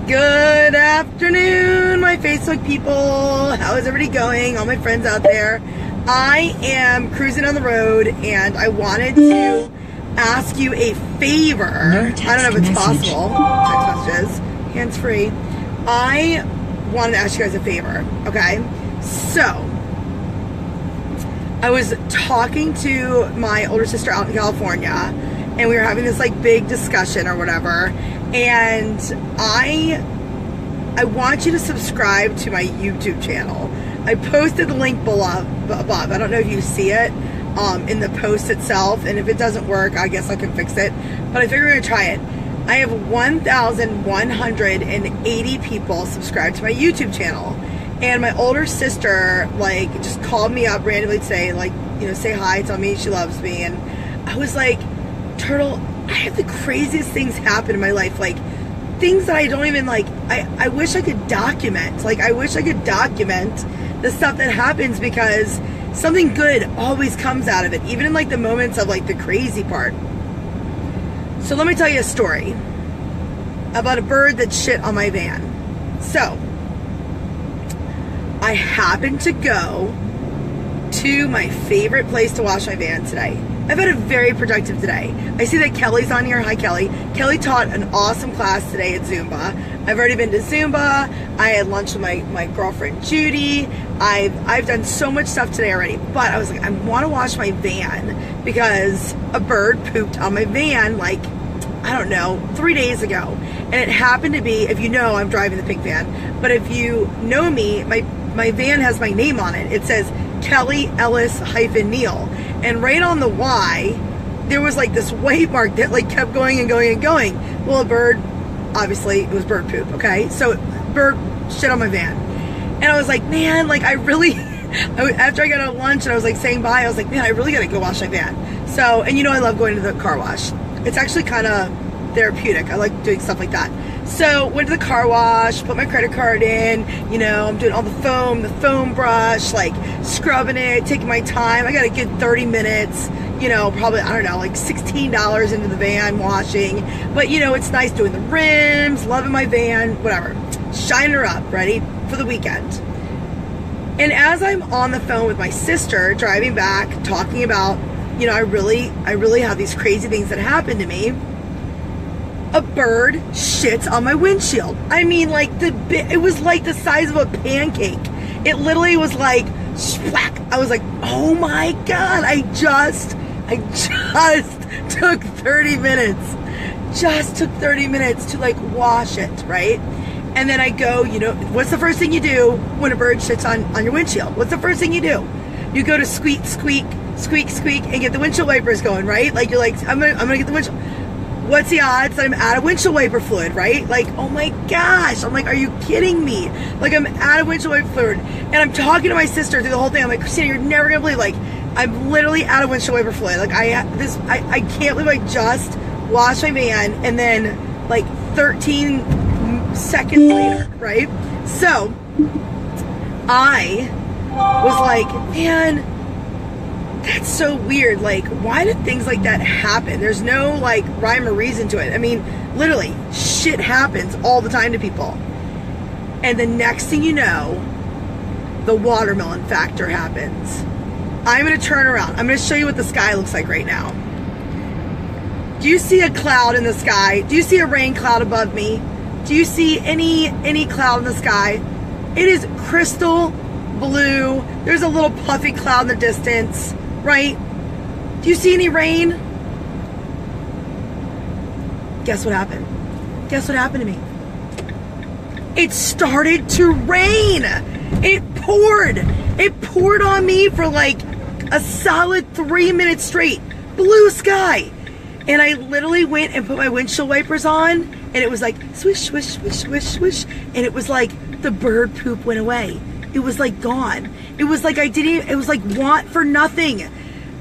Good afternoon, my Facebook people. How is everybody going? All my friends out there. I am cruising on the road and I wanted to ask you a favor. I don't know if it's possible. Text messages, hands-free. I wanted to ask you guys a favor, okay? So, I was talking to my older sister out in California and we were having this like big discussion or whatever, and I want you to subscribe to my YouTube channel. I posted the link below, above. I don't know if you see it in the post itself, and if it doesn't work, I guess I can fix it, but I figured we're gonna try it. I have 1,180 people subscribed to my YouTube channel, and my older sister like just called me up randomly today, like, you know, say hi, tell me she loves me, and I was like, Turtle, I have the craziest things happen in my life, like things that I don't even like. I wish I could document. Like, I wish I could document the stuff that happens, because something good always comes out of it, even in like the moments of like the crazy part. So let me tell you a story about a bird that shit on my van. So I happened to go to my favorite place to wash my van today. I've had a very productive day. I see that Kelly's on here. Hi, Kelly. Kelly taught an awesome class today at Zumba. I've already been to Zumba. I had lunch with my girlfriend, Judy. I've done so much stuff today already, but I was like, I want to wash my van because a bird pooped on my van like, I don't know, 3 days ago. And it happened to be, if you know, I'm driving the pink van, but if you know me, my van has my name on it. It says Kelly Ellis-Neal. And right on the Y, there was like this white mark that like kept going and going and going. Well, a bird, obviously it was bird poop, okay? So bird shit on my van. And I was like, man, like I really, after I got out of lunch and I was like saying bye, I was like, man, I really gotta go wash my van. So, and you know I love going to the car wash. It's actually kind of therapeutic. I like doing stuff like that. So went to the car wash, put my credit card in, you know, I'm doing all the foam brush, like scrubbing it, taking my time. I got a good 30 minutes, you know, probably, I don't know, like $16 into the van washing. But you know, it's nice doing the rims, loving my van, whatever. Shining her up, ready for the weekend. And as I'm on the phone with my sister, driving back, talking about, you know, I really have these crazy things that happen to me, a bird shits on my windshield. I mean, like it was like the size of a pancake. It literally was like splack. I was like, oh my God, I just took 30 minutes. Just took 30 minutes to like wash it, right? And then I go, you know, what's the first thing you do when a bird shits on your windshield? What's the first thing you do? You go to squeak, squeak, squeak, squeak, and get the windshield wipers going, right? Like you're like, I'm gonna get the windshield. What's the odds that I'm out of windshield wiper fluid, right? Like, oh my gosh. I'm like, are you kidding me? Like, I'm out of windshield wiper fluid. And I'm talking to my sister through the whole thing. I'm like, Christina, you're never gonna believe, like, I'm literally out of windshield wiper fluid. Like, I can't believe I just washed my van and then, like, 13 seconds later, right? So, I was like, man, that's so weird. Like, why did things like that happen? There's no like rhyme or reason to it. I mean, literally, shit happens all the time to people. And the next thing you know, the watermelon factor happens. I'm gonna turn around. I'm gonna show you what the sky looks like right now. Do you see a cloud in the sky? Do you see a rain cloud above me? Do you see any cloud in the sky? It is crystal blue. There's a little puffy cloud in the distance. Right? Do you see any rain? Guess what happened? Guess what happened to me? It started to rain. It poured. It poured on me for like a solid 3 minutes straight. Blue sky. And I literally went and put my windshield wipers on, and it was like swish, swish, swish, swish, swish. And it was like the bird poop went away. It was like gone. It was like it was like want for nothing.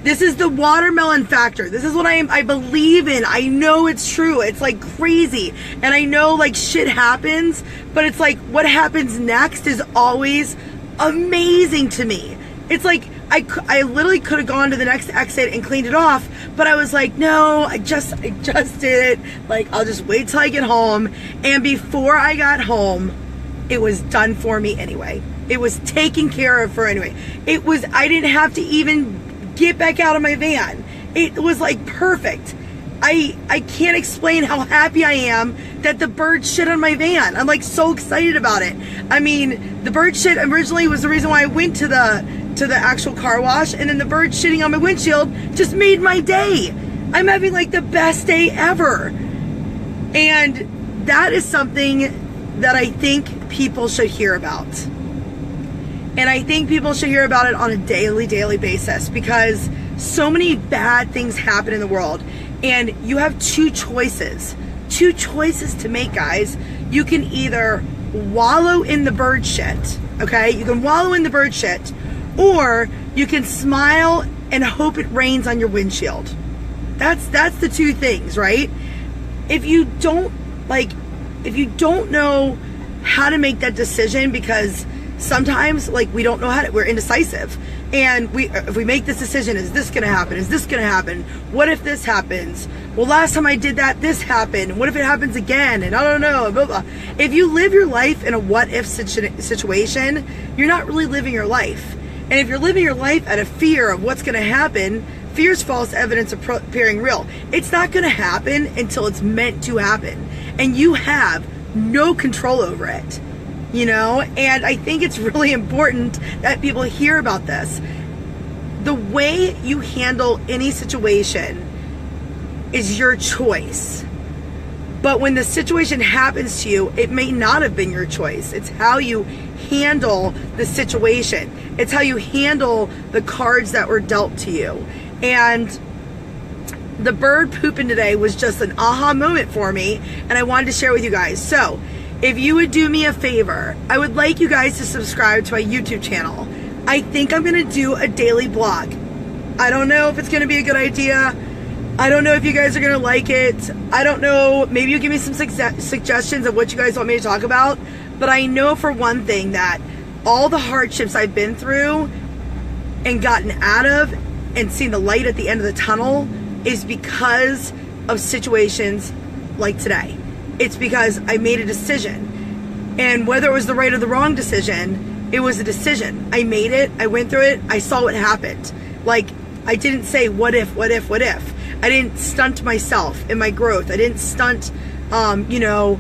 This is the watermelon factor. This is what I believe in. I know it's true. It's like crazy. And I know like shit happens, but it's like what happens next is always amazing to me. It's like I literally could have gone to the next exit and cleaned it off, but I was like, no, I just did it. Like, I'll just wait till I get home. And before I got home, it was done for me anyway. It was taken care of for anyway. I didn't have to even get back out of my van. It was like perfect. I can't explain how happy I am that the bird shit on my van. I'm like so excited about it. I mean, the bird shit originally was the reason why I went to the actual car wash, and then the bird shitting on my windshield just made my day. I'm having like the best day ever. And that is something that I think people should hear about. And I think people should hear about it on a daily basis, because so many bad things happen in the world, and you have two choices to make, guys. You can either wallow in the bird shit, okay? You can wallow in the bird shit, or you can smile and hope it rains on your windshield. That's the two things, right? If you don't know how to make that decision, because sometimes, like, we don't know how to, we're indecisive. And if we make this decision, is this gonna happen? Is this gonna happen? What if this happens? Well, last time I did that, this happened. What if it happens again? And I don't know, blah, blah. If you live your life in a what if situation, you're not really living your life. And if you're living your life out of fear of what's gonna happen, fear's false evidence appearing real. It's not gonna happen until it's meant to happen. And you have no control over it. You know, and I think it's really important that people hear about this. The way you handle any situation is your choice. But when the situation happens to you, it may not have been your choice. It's how you handle the situation. It's how you handle the cards that were dealt to you. And the bird pooping today was just an aha moment for me, and I wanted to share with you guys. So, if you would do me a favor, I would like you guys to subscribe to my YouTube channel. I think I'm going to do a daily blog. I don't know if it's going to be a good idea. I don't know if you guys are going to like it. I don't know. Maybe you give me some suggestions of what you guys want me to talk about. But I know for one thing that all the hardships I've been through and gotten out of and seen the light at the end of the tunnel is because of situations like today. It's because I made a decision. And whether it was the right or the wrong decision, it was a decision. I made it. I went through it. I saw what happened. Like, I didn't say, what if? I didn't stunt myself in my growth. I didn't stunt, you know,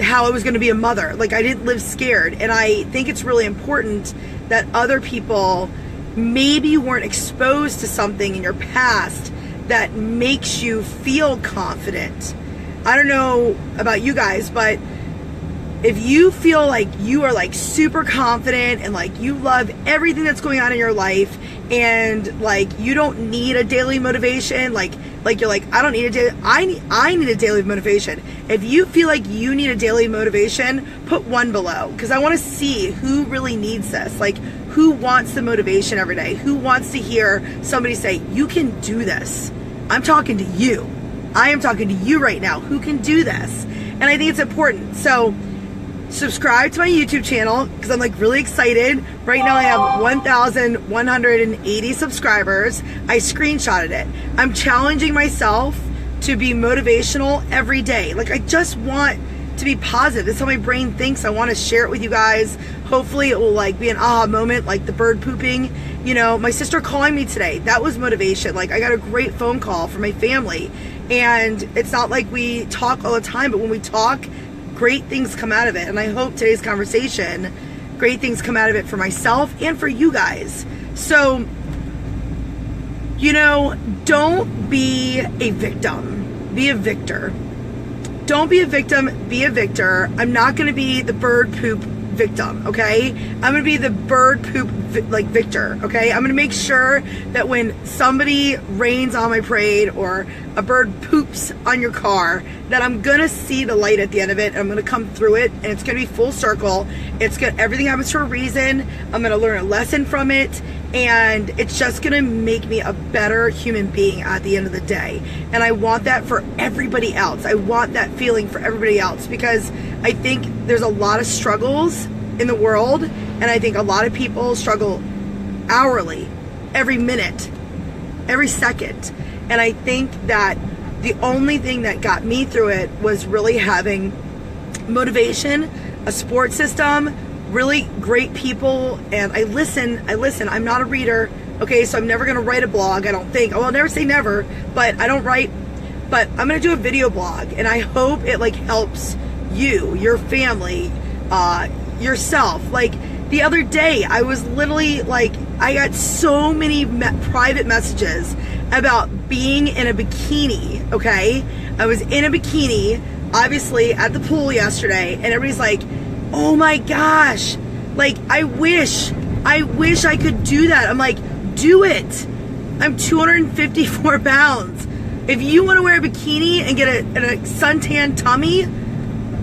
how I was going to be a mother. Like, I didn't live scared. And I think it's really important that other people, maybe you weren't exposed to something in your past that makes you feel confident. I don't know about you guys, but if you feel like you are like super confident and like you love everything that's going on in your life, and like you don't need a daily motivation, like you're like, I don't need a daily, I need a daily motivation. If you feel like you need a daily motivation, put 1 below, because I want to see who really needs this. Like, who wants the motivation every day? Who wants to hear somebody say, you can do this? I'm talking to you. I am talking to you right now who can do this. And I think it's important. So subscribe to my YouTube channel, because I'm like really excited. Right now I have 1,180 subscribers. I screenshotted it. I'm challenging myself to be motivational every day. Like, I just want to be positive. That's how my brain thinks. I want to share it with you guys. Hopefully it will like be an aha moment, like the bird pooping. You know, my sister calling me today, that was motivation. Like, I got a great phone call from my family. And it's not like we talk all the time, but when we talk, great things come out of it. And I hope today's conversation, great things come out of it for myself and for you guys. So, you know, don't be a victim. Be a victor. Don't be a victim, be a victor. I'm not going to be the bird poop victim, okay? I'm going to be the bird poop victor, okay? I'm going to make sure that when somebody rains on my parade or a bird poops on your car, that I'm going to see the light at the end of it, and I'm going to come through it, and it's going to be full circle. It's good. Everything happens for a reason. I'm going to learn a lesson from it, and it's just going to make me a better human being at the end of the day. And I want that for everybody else. I want that feeling for everybody else, because I think there's a lot of struggles in the world, and I think a lot of people struggle hourly, every minute, every second. And I think that the only thing that got me through it was really having motivation, a support system, really great people, and I listen. I'm not a reader, okay, so I'm never gonna write a blog, I don't think. I'll never say never, but I don't write, but I'm gonna do a video blog, and I hope it like helps you, your family, yourself. Like the other day, I was literally like, I got so many private messages about being in a bikini, okay? I was in a bikini, obviously, at the pool yesterday, and everybody's like, oh my gosh, like, I wish I could do that. I'm like, do it. I'm 254 pounds. If you want to wear a bikini and get a suntan tummy,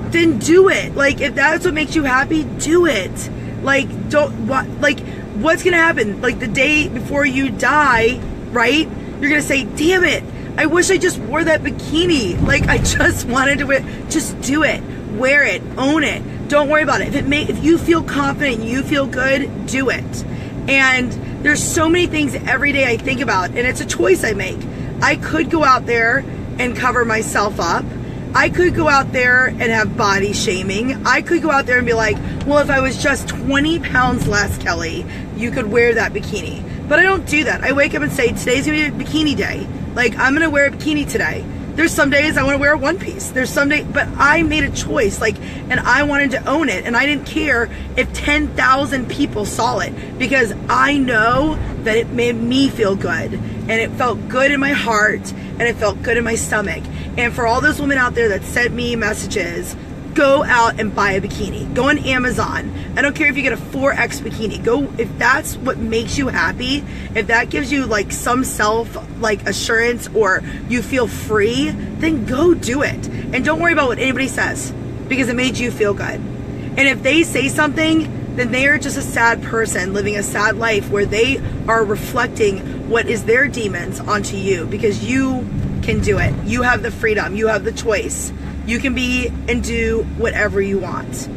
then do it. Like, if that's what makes you happy, do it. Like, what's gonna happen? Like, the day before you die, right? You're gonna say, damn it, I wish I just wore that bikini. Like, I just wanted to wear, just do it. Wear it, own it. Don't worry about it. If you feel confident, you feel good, do it. And there's so many things every day I think about, and it's a choice I make. I could go out there and cover myself up. I could go out there and have body shaming. I could go out there and be like, well, if I was just 20 pounds less, Kelly, you could wear that bikini. But I don't do that. I wake up and say, today's gonna be a bikini day. Like, I'm gonna wear a bikini today. There's some days I want to wear a one piece. There's some days, but I made a choice, like, and I wanted to own it. And I didn't care if 10,000 people saw it, because I know that it made me feel good, and it felt good in my heart, and it felt good in my stomach. And for all those women out there that sent me messages, go out and buy a bikini. Go on Amazon. I don't care if you get a 4X bikini. Go, if that's what makes you happy, if that gives you like some self like assurance, or you feel free, then go do it. And don't worry about what anybody says, because it made you feel good. And if they say something, then they are just a sad person living a sad life, where they are reflecting what is their demons onto you, because you can do it. You have the freedom. You have the choice. You can be and do whatever you want.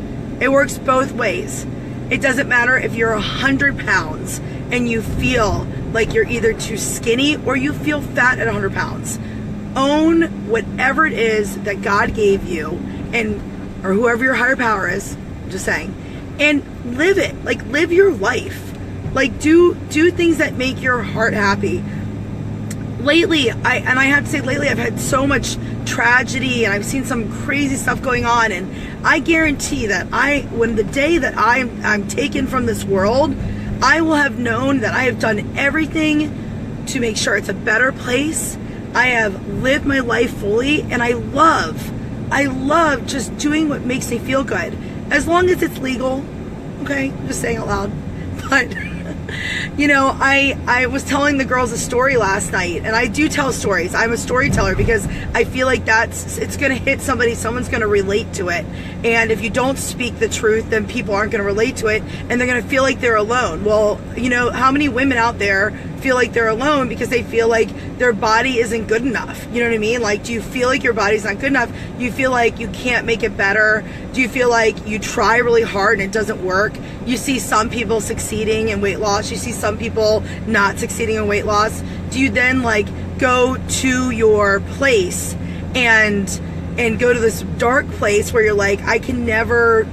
It works both ways. It doesn't matter if you're 100 pounds and you feel like you're either too skinny or you feel fat at 100 pounds. Own whatever it is that God gave you, and or whoever your higher power is, I'm just saying, and live it. Like, live your life. Like, do things that make your heart happy. Lately, I have to say, lately I've had so much tragedy, and I've seen some crazy stuff going on, and I guarantee that when the day that I'm taken from this world, I will have known that I have done everything to make sure it's a better place. I have lived my life fully, and I love just doing what makes me feel good, as long as it's legal. Okay, I'm just saying out loud. But you know, I was telling the girls a story last night, and I do tell stories. I'm a storyteller because I feel like it's gonna hit somebody, someone's gonna relate to it. And if you don't speak the truth, then people aren't gonna relate to it, and they're gonna feel like they're alone. Well, you know, how many women out there feel like they're alone because they feel like their body isn't good enough? You know what I mean? Like, do you feel like your body's not good enough? Do you feel like you can't make it better? Do you feel like you try really hard and it doesn't work? You see some people succeeding in weight loss, you see some people not succeeding in weight loss. Do you then like go to your place and go to this dark place where you're like, I can never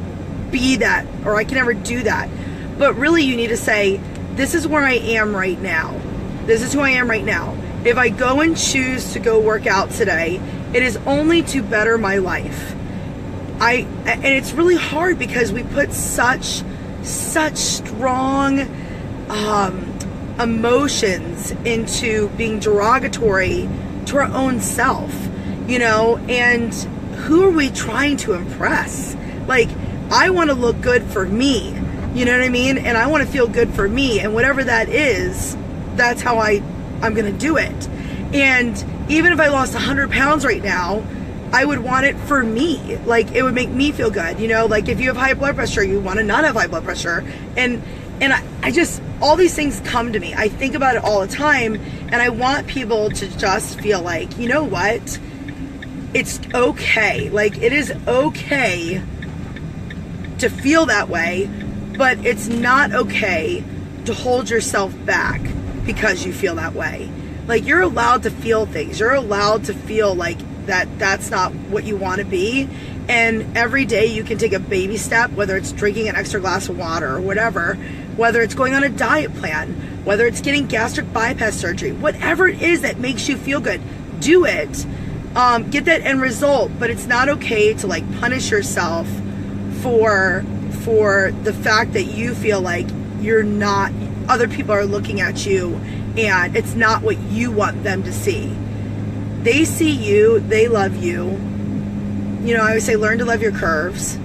be that, or I can never do that? But really, you need to say, this is where I am right now. This is who I am right now. If I go and choose to go work out today, it is only to better my life. And it's really hard because we put such strong emotions into being derogatory to our own self, you know. And who are we trying to impress? Like, I want to look good for me, you know what I mean? And I want to feel good for me, and whatever that is, that's how I'm gonna do it. And even if I lost 100 pounds right now, I would want it for me. Like, it would make me feel good, you know. Like, if you have high blood pressure, you want to not have high blood pressure. And I just, all these things come to me. I think about it all the time, and I want people to just feel like, you know what? It's okay. Like, it is okay to feel that way, but it's not okay hold yourself back because you feel that way. Like, you're allowed to feel things. You're allowed to feel like that's not what you want to be. And every day you can take a baby step, whether it's drinking an extra glass of water or whatever, whether it's going on a diet plan, whether it's getting gastric bypass surgery, whatever it is that makes you feel good, do it. Get that end result. But it's not okay to like punish yourself for the fact that you feel like you're not, other people are looking at you and it's not what you want them to see. They see you, they love you. You know, I always say learn to love your curves.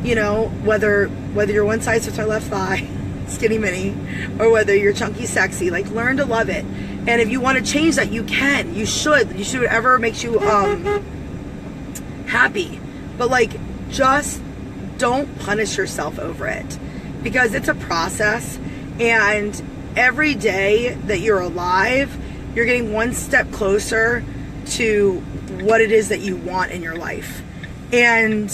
You know, whether you're one size fits our left thigh, skinny mini, or whether you're chunky sexy, like learn to love it. And if you want to change that, you can. You should whatever makes you happy. But like, just don't punish yourself over it, because it's a process, and every day that you're alive, you're getting one step closer to what it is that you want in your life. And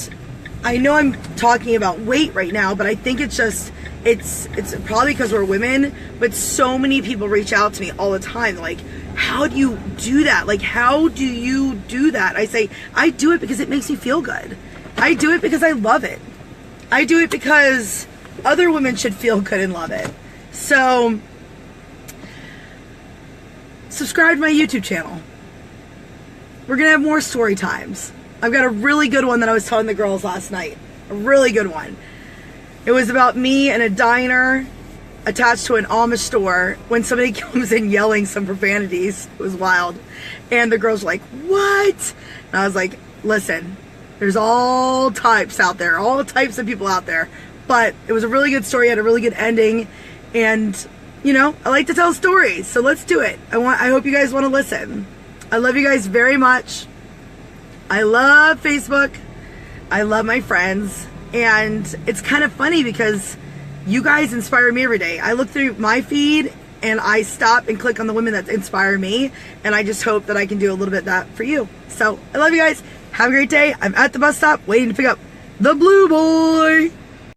I know I'm talking about weight right now, but I think it's just, it's probably because we're women, but so many people reach out to me all the time, like, how do you do that? Like, how do you do that? I say, I do it because it makes me feel good. I do it because I love it. I do it because other women should feel good and love it. So, subscribe to my YouTube channel. We're going to have more story times. I've got a really good one that I was telling the girls last night. A really good one. It was about me in a diner attached to an Amish store when somebody comes in yelling some profanities. It was wild. And the girls were like, what? And I was like, listen, there's all types out there, all types of people out there. But it was a really good story, had a really good ending. And, you know, I like to tell stories, so let's do it. I hope you guys want to listen. I love you guys very much. I love Facebook. I love my friends. And it's kind of funny because you guys inspire me every day. I look through my feed and I stop and click on the women that inspire me. And I just hope that I can do a little bit of that for you. So I love you guys. Have a great day. I'm at the bus stop waiting to pick up the blue boy.